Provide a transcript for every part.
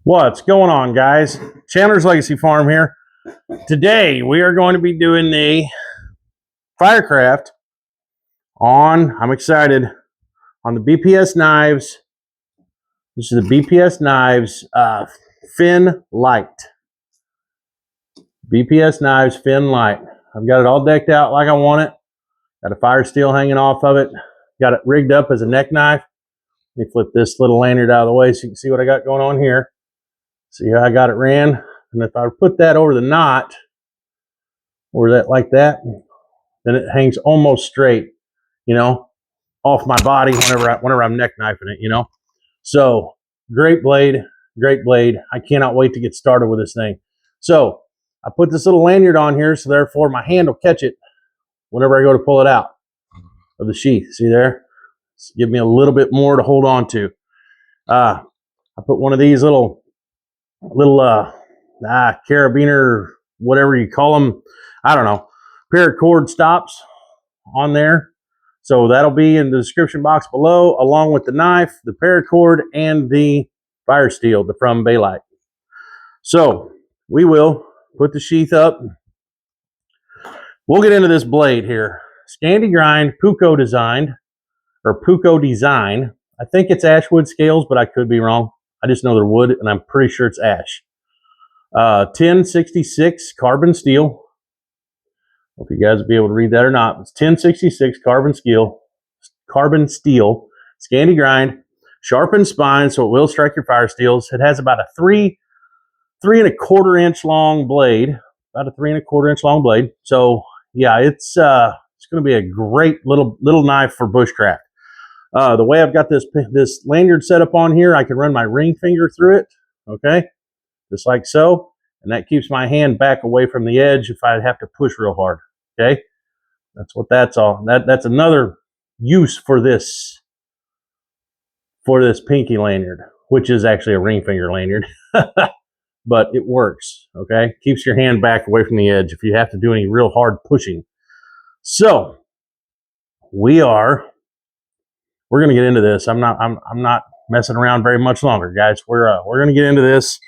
What's going on, guys? Chandler's Legacy Farm here. Today we are going to be doing the Firecraft I'm excited, on the BPS knives. This is the BPS knives FINN LITE. BPS knives FINN LITE. I've got it all decked out like I want it. Got a fire steel hanging off of it. Got it rigged up as a neck knife. Let me flip this little lanyard out of the way so you can see what I got going on here. See how I got it ran? And if I put that over the knot, or that like that, then it hangs almost straight, you know, off my body whenever I'm neck knifing it, you know. So great blade, great blade. I cannot wait to get started with this thing. So I put this little lanyard on here, so therefore my hand will catch it whenever I go to pull it out of the sheath. See there? It's give me a little bit more to hold on to. I put one of these little carabiner, whatever you call them, I don't know, paracord stops on there. So that'll be in the description box below, along with the knife, the paracord, and the fire steel from Baylite. So we will put the sheath up. We'll get into this blade here. Scandi grind, Puco design. I think it's ashwood scales, but I could be wrong. I just know they're wood, and I'm pretty sure it's ash. 1066 carbon steel. Hope you guys will be able to read that or not. It's 1066 carbon steel, Scandi grind, sharpened spine, so it will strike your fire steels. It has about a three and a quarter inch long blade, So yeah, it's going to be a great little knife for bushcraft. The way I've got this lanyard set up on here, I can run my ring finger through it. Okay, just like so. And that keeps my hand back away from the edge if I have to push real hard. Okay, that's what that's all. That's another use for this pinky lanyard, which is actually a ring finger lanyard, but it works. Okay, keeps your hand back away from the edge if you have to do any real hard pushing. So we're going to get into this. I'm not messing around very much longer, guys. We're going to get into this,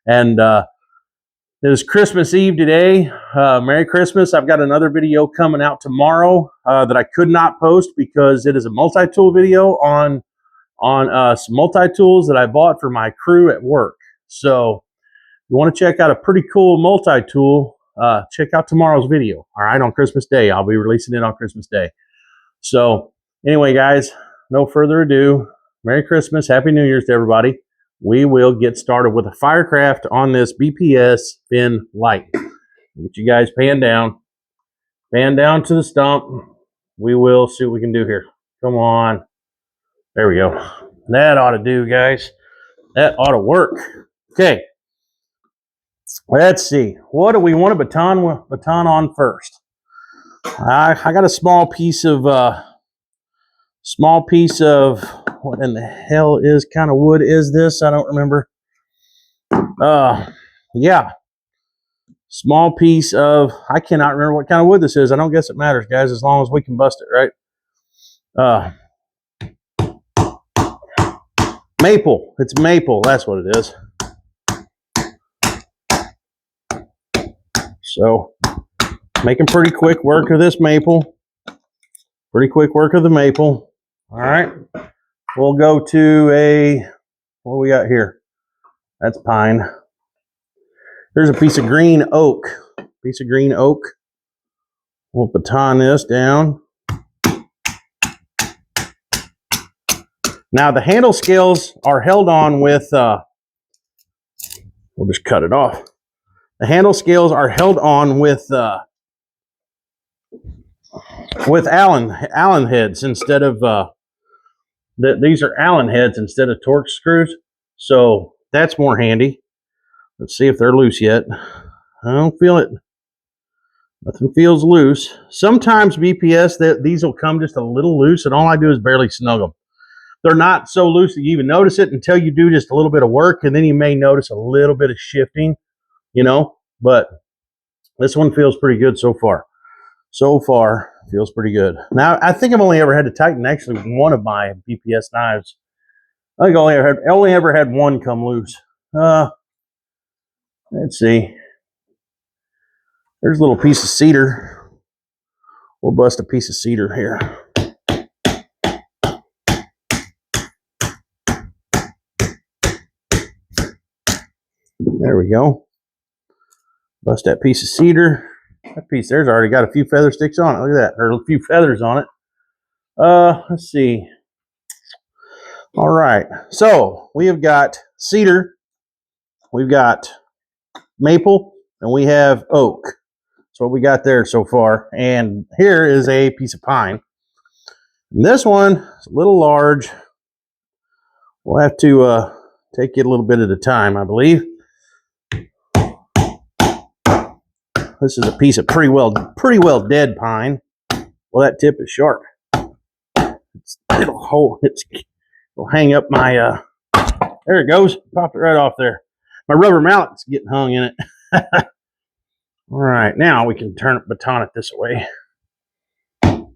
and it is Christmas Eve today. Merry Christmas. I've got another video coming out tomorrow that I could not post because it is a multi-tool video on some multi-tools that I bought for my crew at work. So if you want to check out a pretty cool multi-tool, check out tomorrow's video. All right, on Christmas Day. I'll be releasing it on Christmas Day. So anyway, guys, no further ado. Merry Christmas. Happy New Year's to everybody. We will get started with a Firecraft on this BPS FINN LITE. Get you guys pan down to the stump. We will see what we can do here. Come on. There we go. That ought to do, guys. That ought to work. Okay. Let's see. What do we want to baton on first? I got a small piece of what in the hell kind of wood is this? I don't remember. Yeah. Small piece of, I cannot remember what kind of wood this is. I don't guess it matters, guys, as long as we can bust it, right? Maple. It's maple. That's what it is. So, making pretty quick work of this maple. Pretty quick work of the maple. All right. We'll go to what do we got here? That's pine. There's a piece of green oak. We'll baton this down. Now the handle scales are held on with, we'll just cut it off. The handle scales are held on with Allen heads instead of, these are Allen heads instead of Torx screws. So that's more handy. Let's see if they're loose yet. I don't feel it. Nothing feels loose. Sometimes BPS, these will come just a little loose, and all I do is barely snug them. They're not so loose that you even notice it until you do just a little bit of work, and then you may notice a little bit of shifting, you know. But this one feels pretty good so far. So far, feels pretty good. Now, I think I've only ever had to tighten actually one of my BPS knives. I think I only ever had one come loose. Let's see. There's a little piece of cedar. We'll bust a piece of cedar here. There we go. Bust that piece of cedar. That piece there's already got a few feather sticks on it. Look at that. There's a few feathers on it. Let's see. All right. So we have got cedar, we've got maple, and we have oak. That's what we got there so far. And here is a piece of pine. And this one is a little large. We'll have to take it a little bit at a time, I believe. This is a piece of pretty well dead pine. Well, that tip is sharp. It'll hang up my there it goes. Popped it right off there. My rubber mallet's getting hung in it. All right, now we can baton it this way. All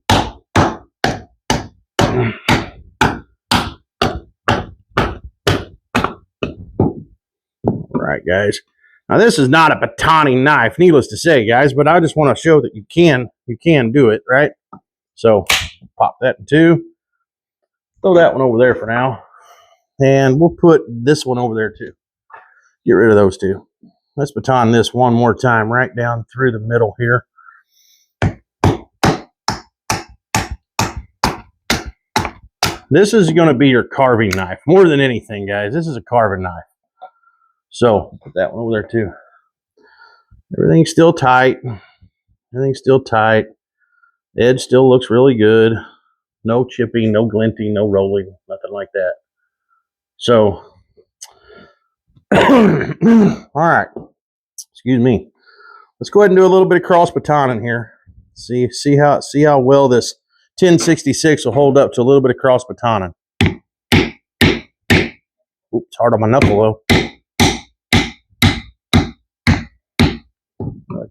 right, guys. Now this is not a batoning knife, needless to say, guys, but I just want to show that you can do it, right? So pop that in two. Throw that one over there for now. And we'll put this one over there too. Get rid of those two. Let's baton this one more time right down through the middle here. This is going to be your carving knife. More than anything, guys, this is a carving knife. So put that one over there too. Everything's still tight. Everything's still tight. The edge still looks really good. No chipping, no glinting, no rolling, nothing like that. So, all right. Excuse me. Let's go ahead and do a little bit of cross batoning here. See how well this 1066 will hold up to a little bit of cross batoning. Oops, hard on my knuckle though.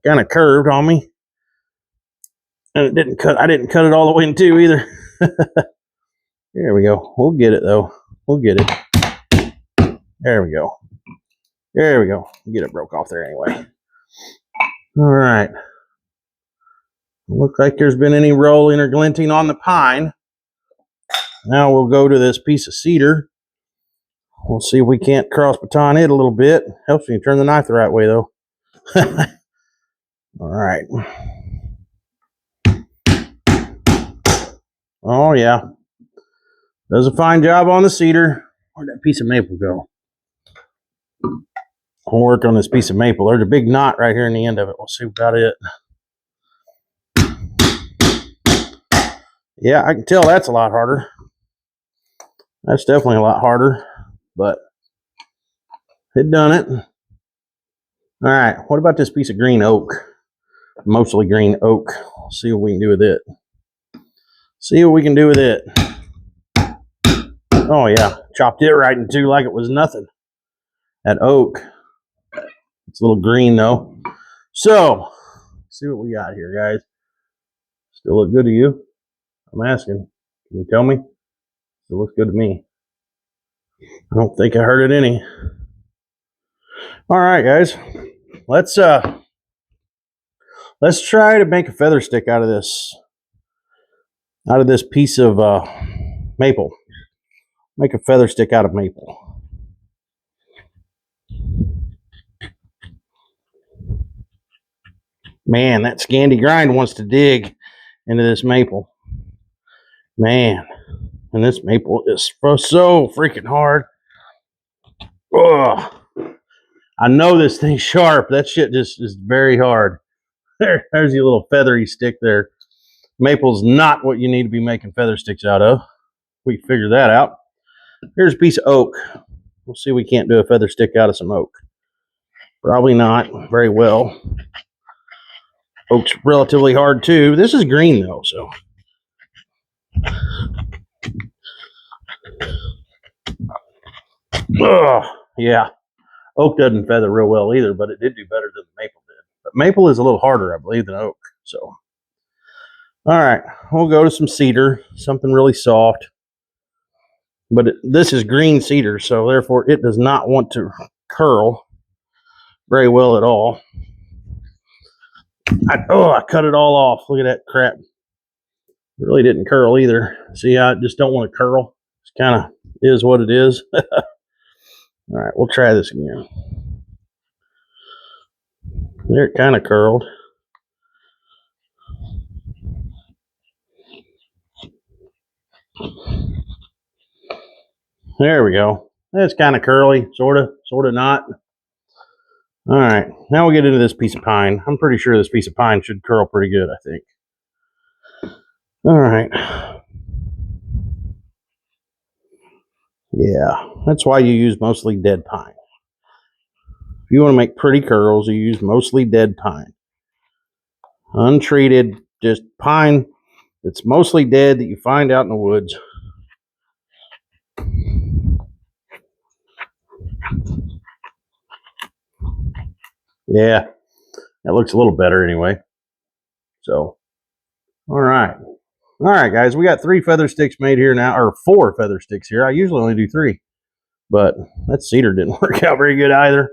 Kind of curved on me, and it didn't cut. I didn't cut it all the way in two either. There we go. We'll get it though. We'll get it. There we go. There we go. Get it broke off there anyway. All right. Looks like there's been any rolling or glinting on the pine. Now we'll go to this piece of cedar. We'll see if we can't cross baton it a little bit. Helps me turn the knife the right way though. All right. Oh yeah. Does a fine job on the cedar. Where'd that piece of maple go? I'll work on this piece of maple. There's a big knot right here in the end of it. We'll see about it. Yeah, I can tell that's a lot harder. That's definitely a lot harder, but it done it. All right, what about this piece of green oak? Mostly green oak. We'll see what we can do with it. See what we can do with it. Oh yeah, chopped it right in two like it was nothing. That oak. It's a little green though. So, let's see what we got here, guys. Still look good to you? I'm asking. Can you tell me? Still looks good to me. I don't think I hurt it any. All right, guys. Let's try to make a feather stick out of this piece of maple. Make a feather stick out of maple. Man, that Scandi grind wants to dig into this maple. Man, and this maple is so freaking hard. Ugh. I know this thing's sharp. That shit just is very hard. There's your little feathery stick there. Maple's not what you need to be making feather sticks out of. We figured that out. Here's a piece of oak. We'll see if we can't do a feather stick out of some oak. Probably not very well. Oak's relatively hard too. This is green though, so. Ugh, yeah. Oak doesn't feather real well either, but it did do better than maple did. But maple is a little harder, I believe, than oak. So, all right, we'll go to some cedar, something really soft. But this is green cedar, so therefore it does not want to curl very well at all. I cut it all off. Look at that crap. It really didn't curl either. See, I just don't want to curl. It's kind of is what it is. All right, we'll try this again. There, it kind of curled. There we go. That's kind of curly, sort of not. All right, now we get into this piece of pine. I'm pretty sure this piece of pine should curl pretty good, I think. All right. Yeah, that's why you use mostly dead pine. If you want to make pretty curls, you use mostly dead pine. Untreated, just pine that's mostly dead that you find out in the woods. Yeah, that looks a little better anyway. So, all right, guys, we got 3 feather sticks made here now, or 4 feather sticks here. I usually only do 3, but that cedar didn't work out very good either.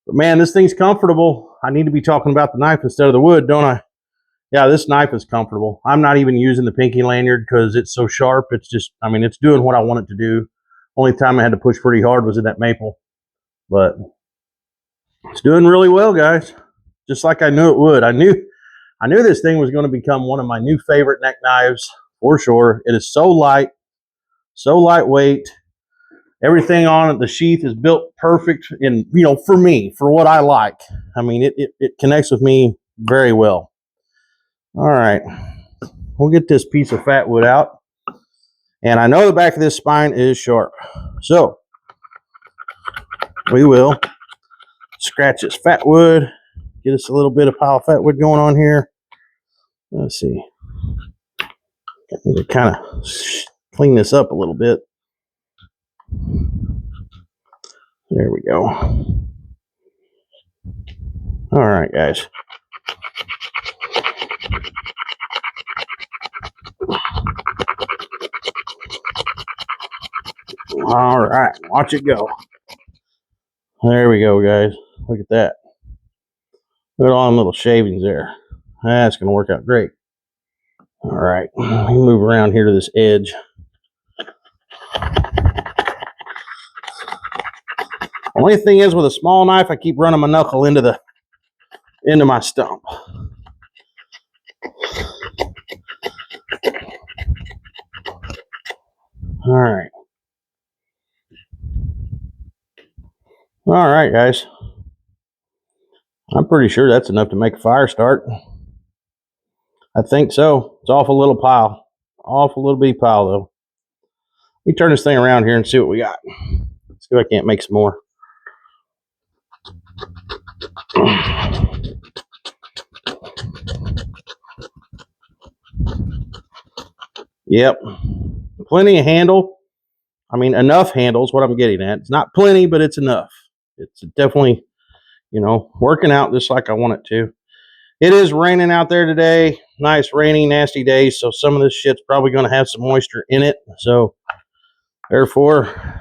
But man, this thing's comfortable. I need to be talking about the knife instead of the wood, don't I? Yeah, this knife is comfortable. I'm not even using the pinky lanyard because it's so sharp. It's just, I mean, it's doing what I want it to do. Only time I had to push pretty hard was in that maple. But it's doing really well, guys. Just like I knew it would. I knew this thing was going to become one of my new favorite neck knives for sure. It is so light, so lightweight. Everything on it, the sheath is built perfect, and for me, for what I like. I mean, it connects with me very well. All right, we'll get this piece of fat wood out, and I know the back of this spine is sharp, so we will scratch this fat wood, get us a little bit of pile of fat wood going on here. Let's see, I need to kind of clean this up a little bit. There we go. All right, guys. All right, watch it go. There we go, guys. Look at that. Look at all them little shavings there. That's going to work out great. All right, let me move around here to this edge. Only thing is, with a small knife, I keep running my knuckle into my stump. All right. All right, guys. I'm pretty sure that's enough to make a fire start. I think so. It's awful little pile. Awful little bitty pile, though. Let me turn this thing around here and see what we got. Let's see if I can't make some more. Yep. Plenty of handle. I mean, enough handles, what I'm getting at. It's not plenty, but it's enough. It's definitely, working out just like I want it to. It is raining out there today. Nice, rainy, nasty day. So some of this shit's probably going to have some moisture in it. So, therefore,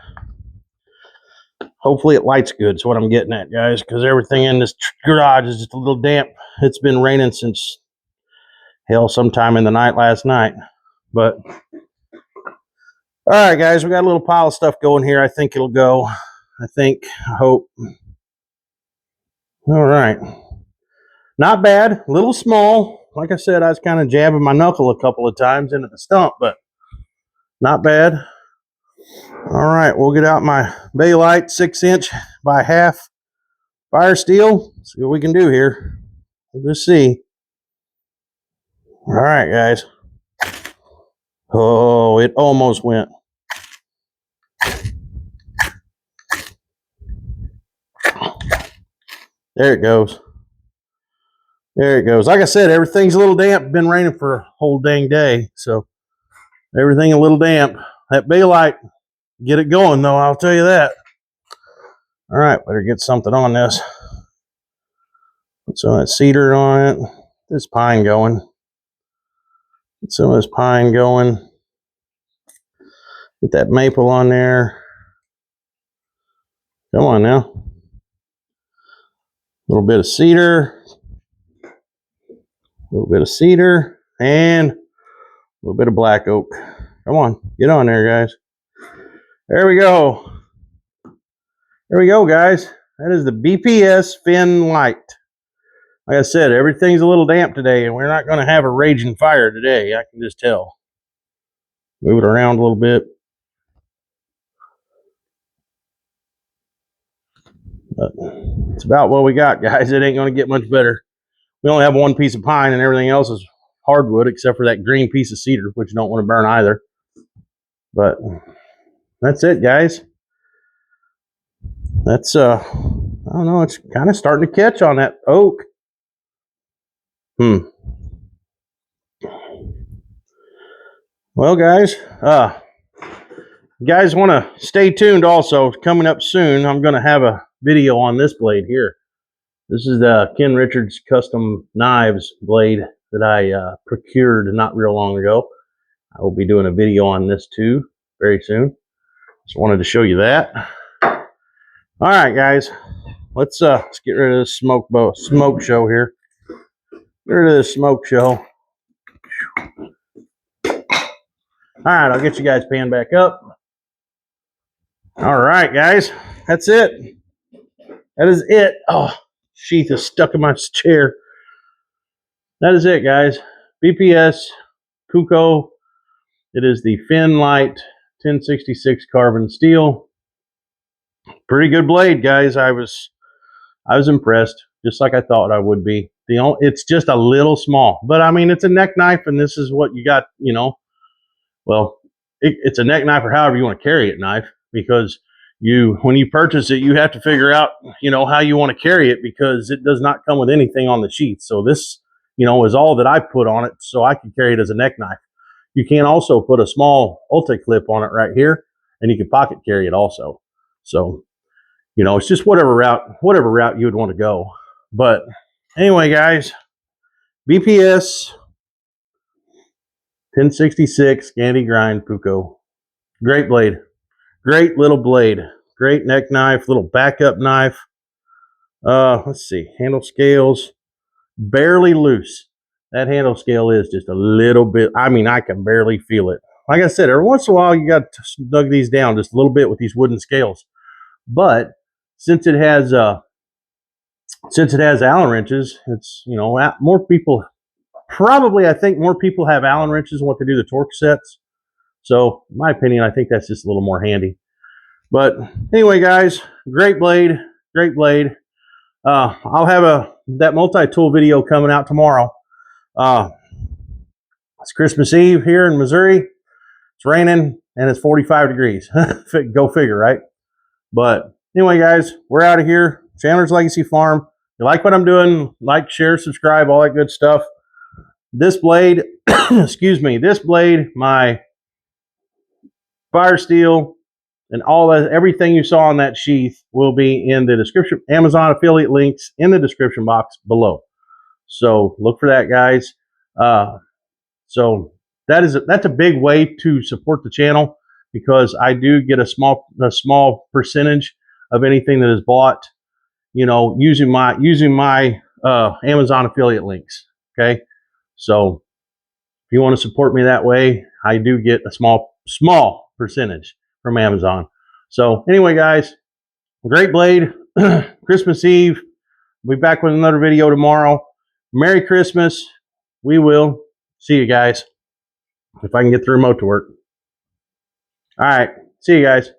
hopefully it lights good. That's what I'm getting at, guys, because everything in this garage is just a little damp. It's been raining since, hell, sometime in the night last night. But, all right, guys, we got a little pile of stuff going here. I think it'll go. I hope. All right. Not bad. A little small. Like I said, I was kind of jabbing my knuckle a couple of times into the stump, but not bad. All right, we'll get out my Baylite 6" by half fire steel. See what we can do here. We'll just see. All right, guys. Oh, it almost went. There it goes. There it goes. Like I said, everything's a little damp. Been raining for a whole dang day, so everything a little damp. That Baylite, get it going, though, I'll tell you that. All right, better get something on this. Put some of that cedar on it. This pine going. Get some of this pine going. Get that maple on there. Come on now. little bit of cedar, a little bit of cedar, and a little bit of black oak. Come on, get on there, guys. There we go. There we go, guys. That is the BPS FINN LITE. Like I said, everything's a little damp today, and we're not going to have a raging fire today. I can just tell. Move it around a little bit. But it's about what we got, guys. It ain't going to get much better. We only have one piece of pine, and everything else is hardwood, except for that green piece of cedar, which you don't want to burn either. But that's it, guys. That's I don't know, it's kind of starting to catch on that oak. Well, guys, you guys want to stay tuned. Also, coming up soon, I'm going to have a video on this blade here. This is the Ken Richards Custom Knives blade that I procured not real long ago. I will be doing a video on this too very soon. Just wanted to show you that. All right, guys, let's get rid of this smoke show here. Get rid of this smoke show. All right, I'll get you guys panned back up. All right, guys, that's it. That is it. Oh, sheath is stuck in my chair. That is it, guys. BPS Kuko. It is the FINN LITE 1066 carbon steel. Pretty good blade, guys. I was impressed, just like I thought I would be. It's just a little small, but I mean, it's a neck knife, and this is what you got, you know. Well, it's a neck knife, or however you want to carry it knife, because when you purchase it, you have to figure out, you know, how you want to carry it, because it does not come with anything on the sheath. So this, you know, is all that I put on it, so I can carry it as a neck knife. You can also put a small Ulti clip on it right here, and you can pocket carry it also. So, you know, it's just whatever route you would want to go. But anyway, guys, BPS 1066 Gandy Grind Puko. Great blade. Great little blade. Great neck knife, little backup knife. Let's see, handle scales, barely loose. That handle scale is just a little bit, I mean, I can barely feel it. Like I said, every once in a while you got to snug these down just a little bit with these wooden scales. But since it has Allen wrenches, it's, you know, more people, probably, I think more people have Allen wrenches when they do the torque sets. So, in my opinion, I think that's just a little more handy. But anyway, guys, great blade, great blade. I'll have that multi-tool video coming out tomorrow. It's Christmas Eve here in Missouri. It's raining and it's 45 degrees. Go figure, right? But anyway, guys, we're out of here. Chandler's Legacy Farm. If you like what I'm doing, like, share, subscribe, all that good stuff. This blade, excuse me, this blade, my fire steel, and all that, everything you saw on that sheath will be in the description. Amazon affiliate links in the description box below. So look for that, guys. So that's a big way to support the channel, because I do get a small percentage of anything that is bought, you know, using my Amazon affiliate links. Okay, so if you want to support me that way, I do get a small percentage from Amazon. So anyway, guys, great blade. Christmas Eve. We'll be back with another video tomorrow. Merry Christmas. We will see you guys if I can get the remote to work. All right. See you guys.